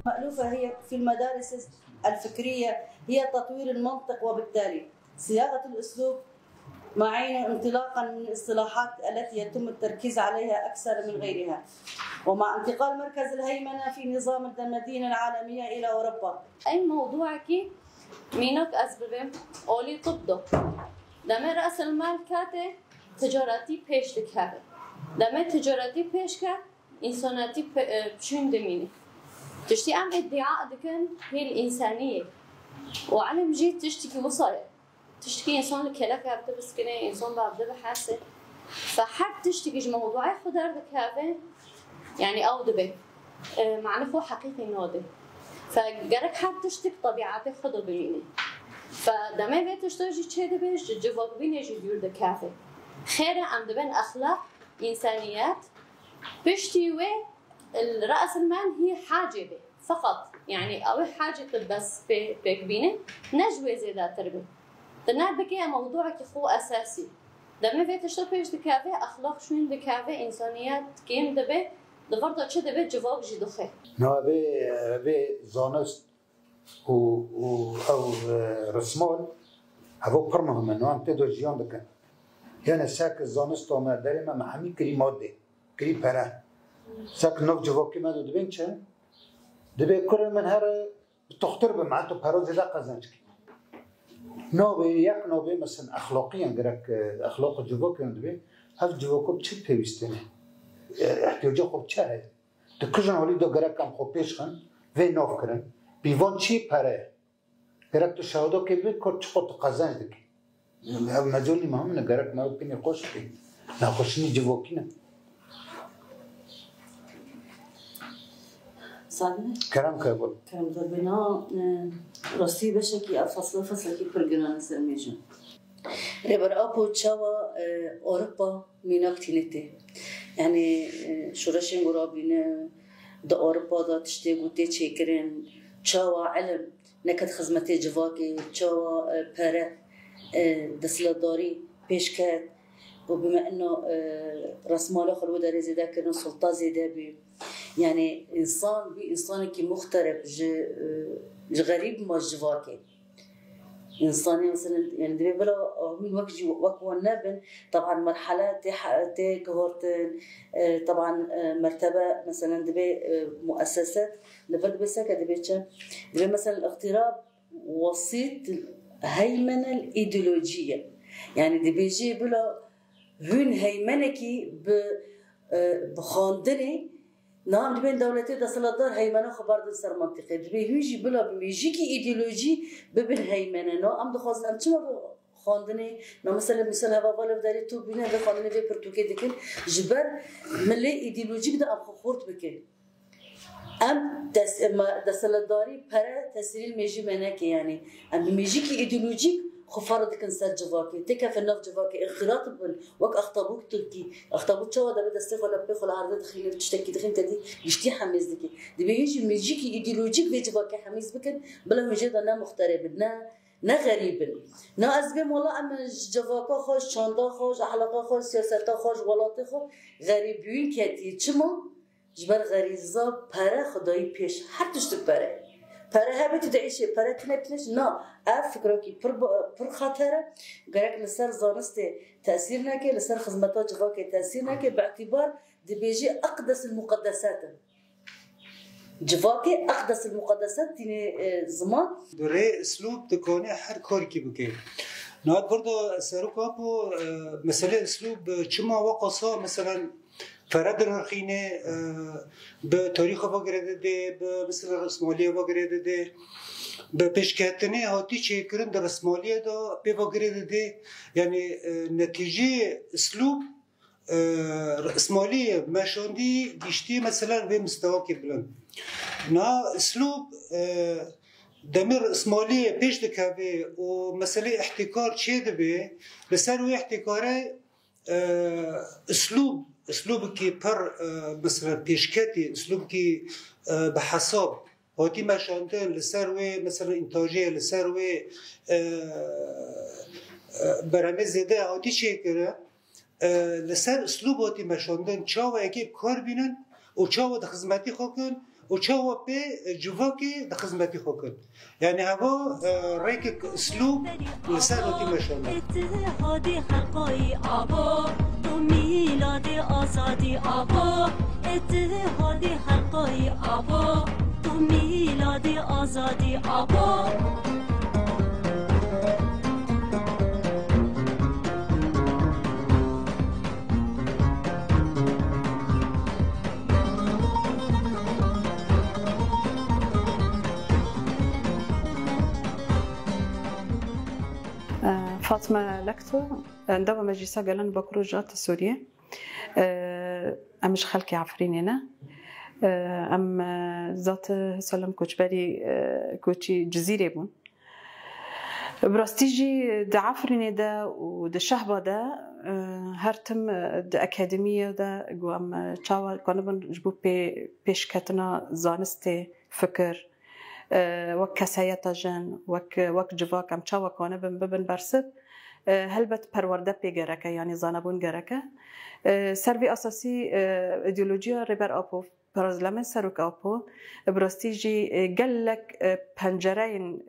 مألوفة هي في المدارس الفكرية هي تطوير المنطق، وبالتالي صياغة الأسلوب معين انطلاقا من الاصطلاحات التي يتم التركيز عليها أكثر من غيرها، ومع انتقال مركز الهيمنة في نظام المدينة العالمية إلى أوروبا. أي موضوع كي مينك أسببه أولي طبده دم رأس المال كاته تجارتي پیش دکه دم تجارتي پیش که إنساناتي بشون دمينه تشتي عم ادعاء دكن هي الإنسانية وعلم جيت تشتكي وصايا تشتكي إنسان لكلك هبته بسكنه إنسان بعده بحاسه فحد تشتكي موضوعي خدار دكافه يعني أو دبي معنفه حقيقي نادي فجرك حد تشتكي طبيعته خده بمينه فدمه بيت تشتاجي تشيد بيش جواب بين يجي ديور دكافه خيره عم دبن أخلاق إنسانيات بشتي الرأس المال هي حاجة به فقط يعني أو حاجة بس بكبينة نجوى زيادة تربي دنا بكي موضوعك خو أساسي دم في تشتبهش دكافة أخلاق شوين دكافة إنسانيات كيم دبي دفرض شد دبي جواب جدخه به زانست و أو رسمال هذا برمهم إنه عم تدو جيان دكان يعني ساك زانست وما داري ما حمي كري مادة كري برا ساك نوف جواب كي ما دو دبين شن دبي كل من هذا تختار بمعناته برا زيادة قزنجك نوبي يك نوبي مثلا أخلاقيا جرك أخلاق جواب كي دبي هذا جواب بتشيل بيستنه احتياجه خوب چه هست؟ دکجان ولی دو گرک کم خوب پیش خن و ناف کرن بیوان چی پره؟ گرک تو شهودا که بید که چه خود قزنج دکی هم مجالی مهم نه گرک مرد بینی خوش کی نه خوشنی جواکی نه سالمه؟ کرم که بود کرم دار بنا راستی بشه که فصل که پرگرانه سرمیجن ربر آبو تشاوا أوروبا ميناك تينتي يعني شورشين قرابين دا أوروبا دا تشتغل تيشكرين تشاوا علم نكد خدمتي جواكي تشاوا بره دسلداري بيشكات وبما إنه راس مال آخر وده زيادة كنا سلطة زيادة بي يعني إنسان كي مغترب غريب ما جواكي إنساني مثلا يعني دبي بلا من وقت والنبن طبعا مرحلة تي كهورتن طبعا مرتبة مثلا دبي مؤسسات دبي سكة دبي مثلا الاغتراب وسيط هيمنة الإيديولوجية يعني دبي جي بلا هون هيمنكي بخاندني نعم دبين دولتي دسلطدار هيمنه خبر دل سر منطقه دبي هيجي بلا بميجيكي ايديولوژي ببن هيمنه نو ام دخوازن ام چما خواندني نو مثلا هوا بالا داري تو بينه ده خواندني في برتوكي دكن جبر ملي ايديولوژي بده ام خورت بكن ام دسلطداري para تسريل ميجي منك يعني ام ميجيكي ايديولوژيك خفارة كنسات جواكي تكا في النف جواكي اختلاط بال وك اخطبوك تركي اخطبوك شو ده بده استفا ولا بيخل عرض دخيل بتشتكي دخين تدي يشتي حميز دكي دي بيجي ميجيكي ايديولوجيك في جواكي حميز بكن بلا مجد انا مغترب نا غريب نا ازبم والله اما جواكا خوش شاندا خوش احلاقا خوش سياستا خوش ولاطي خوش غريبين كتي چما جبر غريزه para خدای پیش هر تشت para para هبت تعيش para تنبتش نا فكرك پر خطره جرك لسر زانسته تأثير ناكي لسر خدمات جواكي تأثير ناكي باعتبار دي بيجي أقدس المقدسات جواكي أقدس المقدسات تيني زمان دوره أسلوب تكوني هر كار كي بكي نهاد برضو سروكا بو مسألة أسلوب كما وقصا مثلا فرد رخينه بتاريخ وقرده ده مثل رسماليه وقرده ده بپشکتنه هاتی چه کردن در رسماليه ده به وقرده ده يعني نتیجه اسلوب رسماليه مشاندی گشتی مثلا به مستوى که بلند نا اسلوب دمر اسماليه پیش دکه و مسئله احتکار چه ده به لسر و احتکاره اسلوب کی پر مثلا پیشکتی اسلوب کی بحساب هاتی مشاندن لسر و مثلا انتاجه لسر و برامج زده هاتی چه کرده لسر اسلوب هاتی مشاندن چاو اگه کار بینن و چاو ده خدمتی خوکن وشوا بي جواكي دخزمتي خوكن يعني هوا ريك اسلوب لسانوتي ما شاء الله اتحادی حقای آبا تو میلاد آزادی آبا اتحادی حقای آبا تو میلاد آزادی آبا فاطمة لكتو ندوى مجلسة قالن بكروجات سوريا أمش خلقي عفرينينا أم ذات سلام كوتشبري كوتشي جزيرة بون براستيجي دا عفريني دا ودا شهبة دا هرتم دا أكاديمية دا قوام تشاوا كانبن جبو بيش كاتنا زانستي فكر وك كسایتا جن وك جواک ام چاوا کانه ببن برسب هلبت پرورده پیگرکه یعنی زانبون گرکه سروی اساسی ایدئولوژیا ریبر آپو پرازلمن سروک آپو براستیجی گلک پنجرین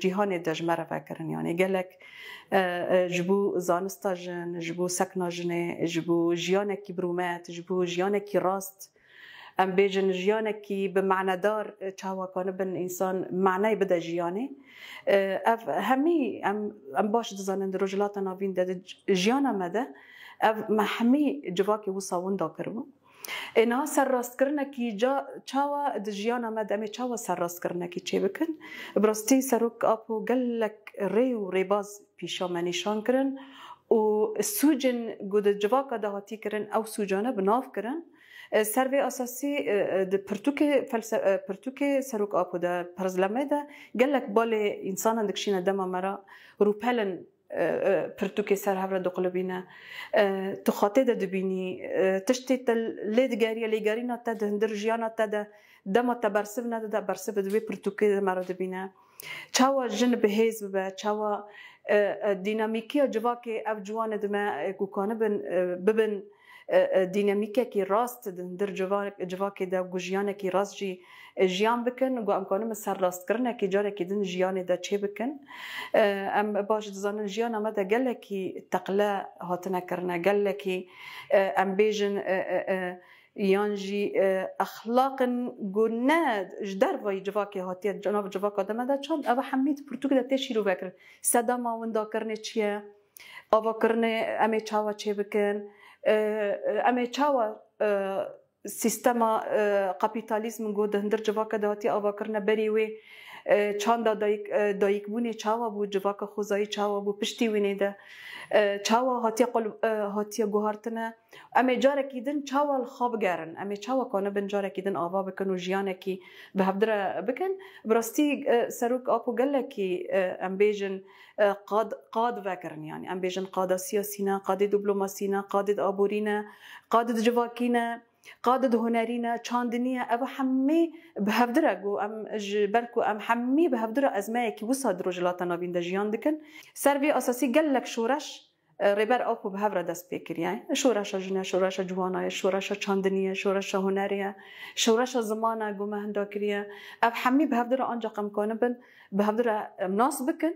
جهان دجمره فکرن یعنی گلک جبو زانستا جن جبو سکنا جنه جبو جیانه کی برومت جبو جیانه کی راست ام بیجن جیانه کی به معنی دار چاوا کنه بن انسان معنی بده جیانه اف همی ام باش دزانن رجلات ناوین ده جیانه مده اف محمی جواکی وصاون دا کرو اینا سر راست کرنه کی جا چاوا د جیانه مده می چاوا سر راست کرنه کی چه بکن براستی سروک اپو گلک ری و ریباز پیشا منیشان کرن و سوجن گود جواکا دهاتی کرن او سوجانه بناف کرن سروی اساسی د پرتوک سروک آپو ده پرزلمه ده گلک بال انسان اندکشینه دما مرا روپلن پرتوک سر هفره دقلبینه تخاطه ده دبینی تشتی تل لیدگاری لیگارینا تا ده هندر جیانا تا ده دما تا برسب نده ده برسب دوی پرتوک ده مرا دبینه چاوا جن به حزب به چاوا دینامیکی جواکی اف جوان دمه کوکانه ببن دینامیکه کی راست در جواکی ده گوجیانه کی راست جی جیان بکن و امکانه سر راست کرنه کی جاره کی دن جیانه ده چه بکن ام باش دزانن جیان اما ده گله کی تقلا هاتنه کرنه گله کی ام بیجن یانجی اخلاق گونه جدر وای جواکی هاتی جناب جواک آدم ده چند او حمید پرتوک ده تشی رو بکر صدام وندا کرنه چیه آوا کرنه امی چاوا چه بکن اما چاوا سیستم کاپیتالیسم گود هندر جواک دهاتی آوا کرنه بری وی چند دایک بونی چاوا بود جواک خوزایی چاوا بود پشتی وینه ده چاوا هاتی گوهرتنه اما جاره کیدن چاوا الخاب گرن اما چاوا کانه بن جاره کیدن آوا بکن و جیانه کی به هفدره بکن براستی سروک آپو گله کی ام بیجن قاد وکرن یعنی ام بیجن قاده سیاسینا قاده دیپلماسینا قاده آبورینا قاده جواکینا قاده هنرینا چاندنیه او حمی به هفدره گو ام بلکو ام حمی به هفدره ازمه کی وساد رجلات ناوین ده جیان دکن سروی اساسی گلک شورش ریبر آپو به هفره دست بکریه شورش جنه شورش جوانای شورش چاندنیه شورش هنریه شورش زمانه گو مهندا کریه او حمی به هفدره آنجا قم کنه بن به هفدره ناس بکن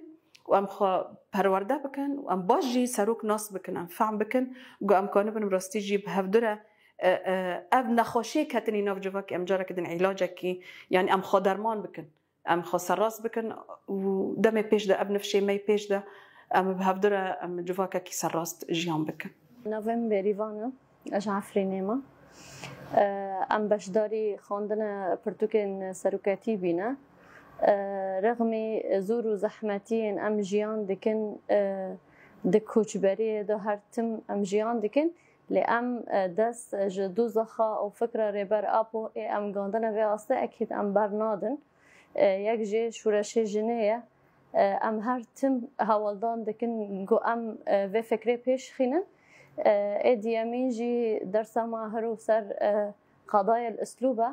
و ام خو پرورده بکن و ام باش جی سروک ناس بکن ام فهم بکن گو ام کنه بن براستی جی به هفدره اب نخوشی کتنی ناف جواک ام جاره کدن علاجه کی یعنی ام خو درمان بکن ام خو سراس بکن و دم پیش ده اب نفشی می پیش ده ام به هفدره ام جواک کی سراست جیان بکن نوامبر ریوانه اش عفرینما ام بشداری خواندن پرتوکن سروکاتی بینه رغم زور و زحمتی ام جیان دکن د کوچبری د هرتم ام جیان دکن لام دست جدو زخا او فکر ریبر آپو ام گاندن و آسته اکید ام برنادن یک جه شورش جنیه ام هرتم حوالدان دکن گو ام و فکر پیش خینن ادیامین جی درس ما هرو سر قضايا الاسلوبه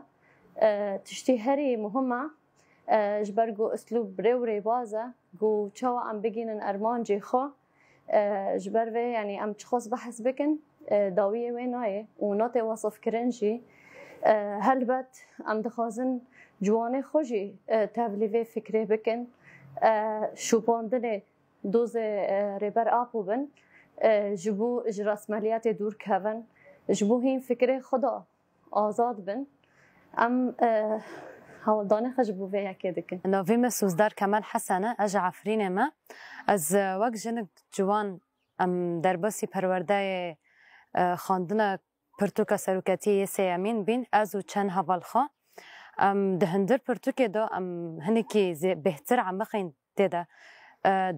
تشتي هري مهمه جبرگو اسلوب بروري بازه گو چاوا ام بگینن ارمان جی خو جبر و یعنی ام چخوص بحث بکن داویه و نایه و نات وصف کرنجی هل بات ام دخوازن جوان خوشی تبلیغ فکری بکن شوپاندن دوز ریبر آبو بن جبو رسمالیات دور کهون جبو هین فکر خدا آزاد بن ام هولدانه خجبو ویا که دکن نویم سوزدار کمال حسنه اج عفرین ما از وقت جنگ جوان ام درباسی پرورده خواندن پرتوکا سروکتی سیامین بین از و چند حوالخا ام دهندر پرتوکه دا ام هنکی بهتر عمقین دیده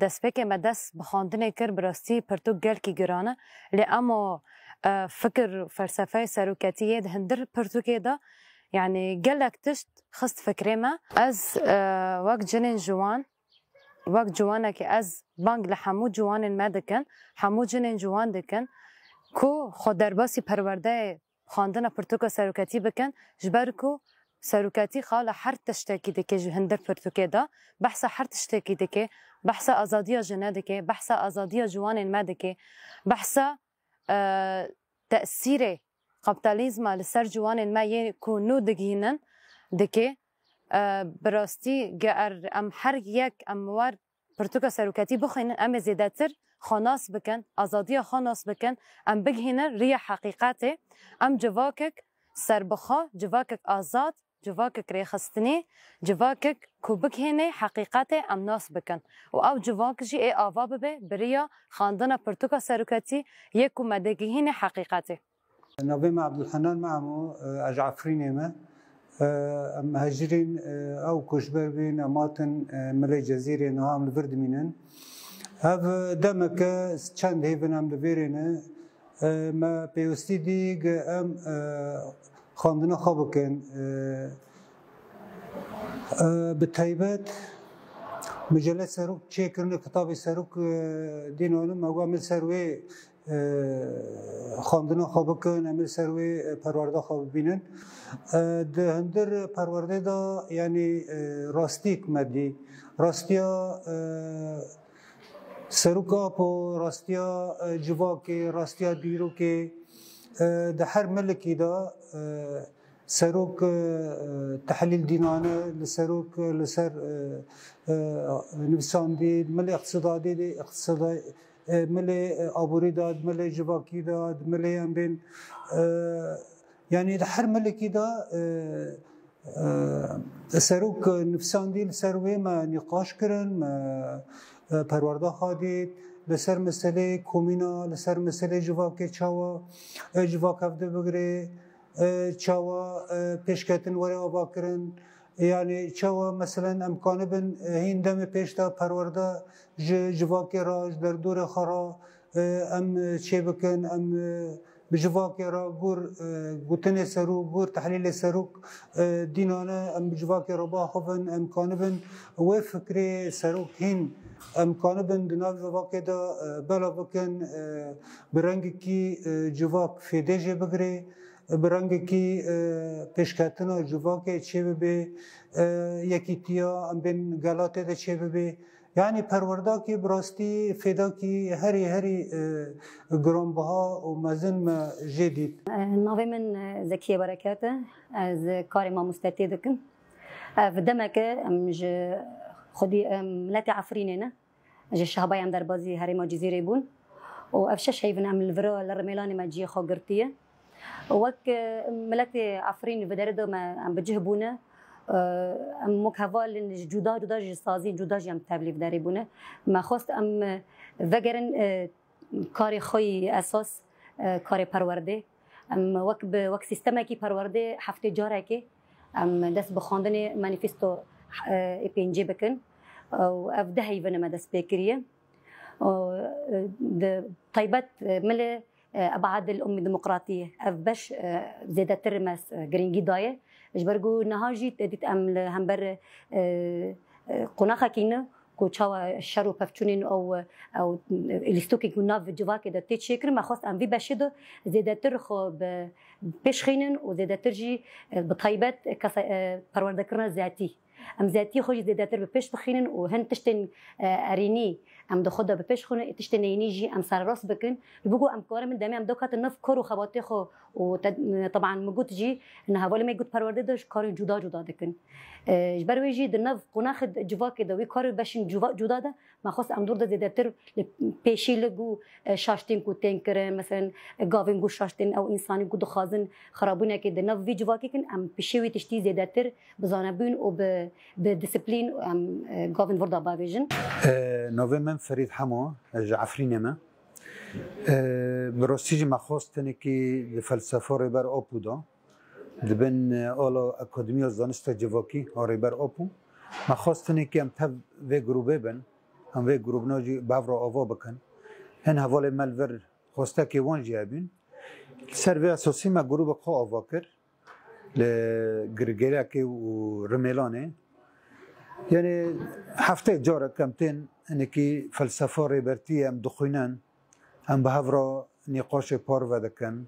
دست بکه ما دست بخواندن کر براستی پرتوک گل کی گرانه لی اما فکر فلسفه سروکتیه دهندر پرتوکه دا يعني قالك تشت خست فكري ما از وقت جنين جوان وقت جوانك از بانك لحمود جوان المادكن حمود جنين جوان دكن كو خود درباسي پرورده خواندن پرتوکا سروکتی بکن جبركو سروکتی خاله هر تشتكي دكي هندر پرتوكي دا بحث هر تشتكي دكي بحث ازادية جنه دكي بحث ازادية جوان المادكي بحث تأثير کاپیتالیسم لسر جوان ما یکو نو دگینن دکی براستی گر ام هر یک اموار پرتوکا سروکتی بخوین ام زیادتر خاناس بکن آزادی خاناس بکن ام بگهینن ری حقیقته ام جواکک سربخا جواکک آزاد جواکک ریخستنی جواکک کو بگهینه حقیقته ام ناس بکن و او جواک جی ای آوا ببه بریا خاندن پرتوکا سروکتی یکو مدگهینه حقیقته نویم عبدالحنان معمو اجعفرینی ما مهاجرین او کشبر بین اماتن ملی جزیره نهام لورد مینن هف دمک چند هیون هم لورینه ما پیوستی دیگ ام خواندن خوابکن به تایبت مجله سروک چه کرنه کتاب سروک دینانم او عمل سروی خواندن خواب کن امیر سروی پرورده خواب بینن ده هندر پرورده دا یعنی راستیک مدی راستیا سروک آپو راستیا جواکی راستیا دیروکی ده هر ملکی دا سروک تحلیل دینانه لسروک لسر نفساندی ملی اقتصادی اقتصادی ملی آبوری داد ملی جواکی داد ملی هم بین یعنی هر ملکی دا سروک نفساندی سروی ما نقاش کرن ما پرورده خادید لسر مسئله کومینا لسر مسئله جواکی چاوا جواک افده بگره چاوا پیشکتن وره آبا کرن يعني چاوا مثلا امکانه بن هین دم پیش دا پرورده جواکی راج در دور خرا ام چه بکن ام بجواکی را گور گوتن سروک گور تحلیل سروک دینانه ام بجواکی را با خوبن امکانه بن و فکری سروک هین امکانه بن دناو جواکی دا بلا بکن برنگی کی جواک فیدیجه بگره برنگی کی پیشکتنا جواکی چه ببه یکی تیا ام بین گلاته ده چه ببه یعنی پرورده کی براستی فدا کی هری گرانبها و مزن ما جدید ناوی من زکیه برکاته از کار ما مستعد کن و دمک امج خودی ملت عفرینه نه اج شهبای ام در بازی هری ما جزیره بون و افشش حیفن ام الورا لرميلاني ما جي خاگرتیه وك ملت عفرين بدرده ما ام بجهبونه ام مكهوال جدا سازی جدا جم تبلیغ داری بونه ما خواست ام وگرن کاری خوی اساس کار پرورده ام وک سیستمی کی پرورده هفته جاره که ام دست بخواندن مانیفستو پنجه بکن و افده هیون ما دست بکریه طيبات مل ابعاد الام الديمقراطيه افبش زياده ترمس جرينجي دايه اجبرجو نهاجي تديت ام همبر قناخه كينا كو تشاوا شرو بفتونين او الاستوكي كنا في جواك ده تشكر ما خاص ام في بشدو زياده ترخو بشخينن وزياده ترجي بطيبات پروردكرنا ذاتي ام ذاتی خوش زیادتر به پیش بخینن و هن تشتن ارینی ام دخودا به پیش خونه تشتن نيجي ام سر راس بكن بقوا ام كارم من دمي ام دوكات النف كرو خباتي خو وطبعا موجود جي انها ولا ما يقول پرورده داش كاري جدا جدا دكن جبر ويجي دنف قناخد جواكي دوي كاري باشين جدا ده ما خاص ام دور ده زيادتر بيشي لگو شاشتين کو تنكر مثلا گاوين گو شاشتين او انساني گو دخازن خرابونه كده دنف في جواكي كن ام بيشي تشتي زيادتر بزانبون و بديسيبلين ام گاوين وردا باويجن نوفي من فريد حمو جعفرين ما براستيجي ما خواستني كي فلسفه ريبر اوبو دا دبن اولو اكاديميا زانست جواكي ريبر اوبو ما خواستني كي ام تب في جروبه بن ام في جروب ناجي بافرو اوفو بكن هن حواله ملور خواسته كي وان جابين سيرفي اساسي ما جروب خو اوفاكر لجرجيراكي ورميلاني يعني هفته جاره كمتين انكي فلسفه ريبرتي ام دخينان ام بهافرا نقاش بار ودكن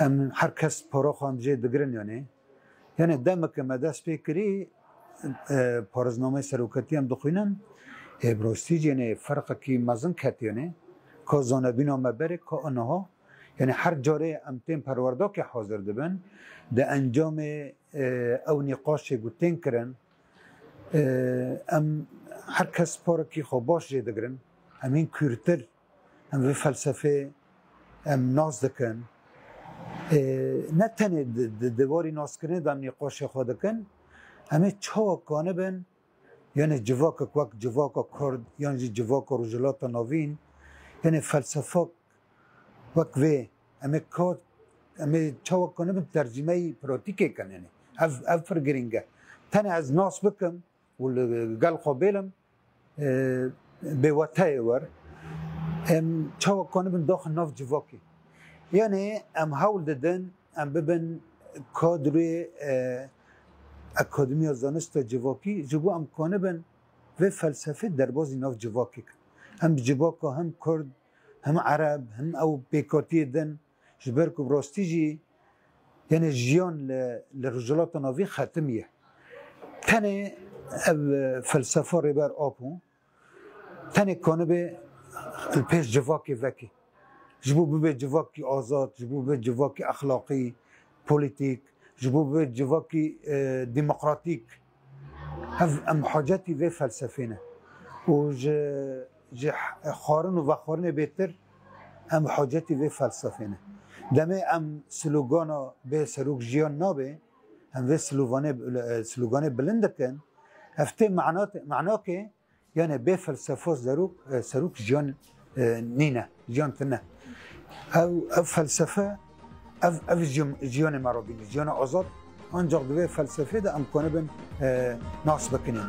ام هر کس پاراخ هم جه دگرن يعني دمك مدرس فكري پارزنامه سروکتی هم دخينن برستيج يعني فرق كي مزن كت يعني كازانبينا مبره كانها يعني هر جاره ام تیم پروردا که حاضر دبن ده انجام او نقاش گوتین کرن ام هر کس پارکی خوباش جه دگرن همین کورتر هم فلسفه ام ناز دکن نه تنه دواری ناز کرنه دم نقاش خود دکن همه چاوا کانه بن یعنی جواک وقت جواک کرد یعنی جواک رجلات نوین یعنی فلسفه وقت وی همه کار همه چاوا کانه بن ترجمه پراتیکه کن یعنی اف فرگرینگه تنه از ناس بکم والقال قبيلهم بوتاي ور ام تشو كون من داخل ناف جواكي يعني ام هول ددن ام ببن كادري اكاديميا زانست جواكي جبو ام كون بن و فلسفه درباز ناف جواكي هم جواكا هم كرد هم عرب هم او بيكوتي دن جبركو براستيجي يعني جيان للرجلات نافي ختميه تاني فلسفه ريبر آپو تنه کنه به الپیش جواکی وکی جبو به جواکی آزاد جبو به جواکی اخلاقی پولیتیک جبو به جواکی ديمقراطيك ام حاجتي في فلسفينا و ج خارن و خارن بهتر ام حاجتي في فلسفينا دمه ام سلوگانا به سروک جیان نابه هم في سلوگانه بلندکن هفته معناه که يعني بفلسفه سروك جيان نينا جيان تنا او فلسفه او جيان مرابين جيان آزاد انجا به فلسفه ده امکانه بن ناس بکنین